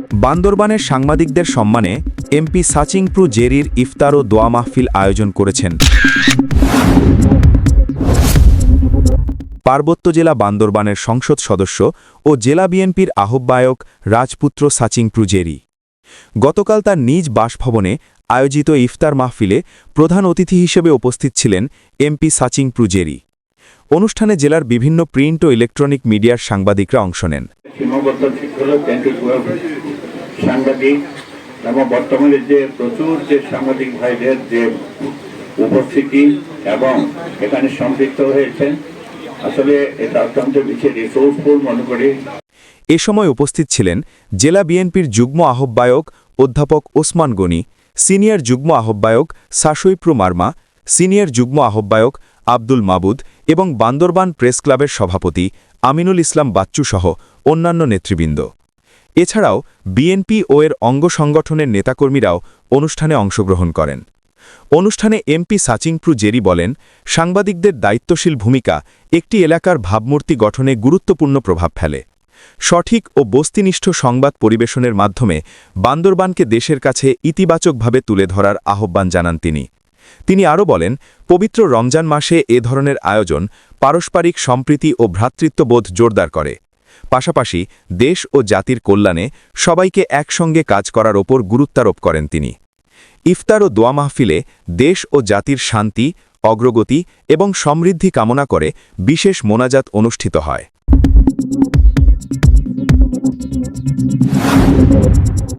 বান্দরবানের সাংবাদিকদের সম্মানে এমপি সাচিংপ্রু জেরির ইফতার ও দোয়া মাহফিল আয়োজন করেছেন। পার্বত্য জেলা বান্দরবানের সংসদ সদস্য ও জেলা বিএনপির আহ্বায়ক রাজপুত্র সাচিংপ্রু জেরি গতকাল তার নিজ বাসভবনে আয়োজিত ইফতার মাহফিলে প্রধান অতিথি হিসেবে উপস্থিত ছিলেন এমপি সাচিংপ্রু জেরি। অনুষ্ঠানে জেলার বিভিন্ন প্রিন্ট ও ইলেকট্রনিক মিডিয়ার সাংবাদিকরা অংশ নেন। সাংবাদিক এবং বর্তমানে যে প্রচুর যে সাংবাদিক ভাইদের যে উপস্থিতি এবং এখানে সম্পৃক্ত হয়েছেন, আসলে এটা অত্যন্ত বেশি রিসোর্সফুল মনে করি। এ সময় উপস্থিত ছিলেন জেলা বিএনপির যুগ্ম আহ্বায়ক অধ্যাপক ওসমান গনি, সিনিয়র যুগ্ম আহ্বায়ক সাশৈপ্রু মার্মা, সিনিয়র যুগ্ম আহ্বায়ক আব্দুল মাবুদ এবং বান্দরবান প্রেস ক্লাবের সভাপতি আমিনুল ইসলাম বাচ্চু সহ অন্যান্য নেতৃবৃন্দ। এছাড়াও বিএনপি ও এর অঙ্গ সংগঠনের নেতাকর্মীরাও অনুষ্ঠানে অংশগ্রহণ করেন। অনুষ্ঠানে এমপি সাচিংপ্রু জেরি বলেন, সাংবাদিকদের দায়িত্বশীল ভূমিকা একটি এলাকার ভাবমূর্তি গঠনে গুরুত্বপূর্ণ প্রভাব ফেলে। সঠিক ও বস্তুনিষ্ঠ সংবাদ পরিবেশনের মাধ্যমে বান্দরবানকে দেশের কাছে ইতিবাচকভাবে তুলে ধরার আহ্বান জানান তিনি। তিনি আরও বলেন, পবিত্র রমজান মাসে এ ধরনের আয়োজন পারস্পরিক সম্প্রীতি ও ভ্রাতৃত্ববোধ জোরদার করে। পাশাপাশি দেশ ও জাতির কল্যাণে সবাইকে একসঙ্গে কাজ করার ওপর গুরুত্বারোপ করেন তিনি। ইফতার ও দোয়া মাহফিলে দেশ ও জাতির শান্তি, অগ্রগতি এবং সমৃদ্ধি কামনা করে বিশেষ মোনাজাত অনুষ্ঠিত হয়।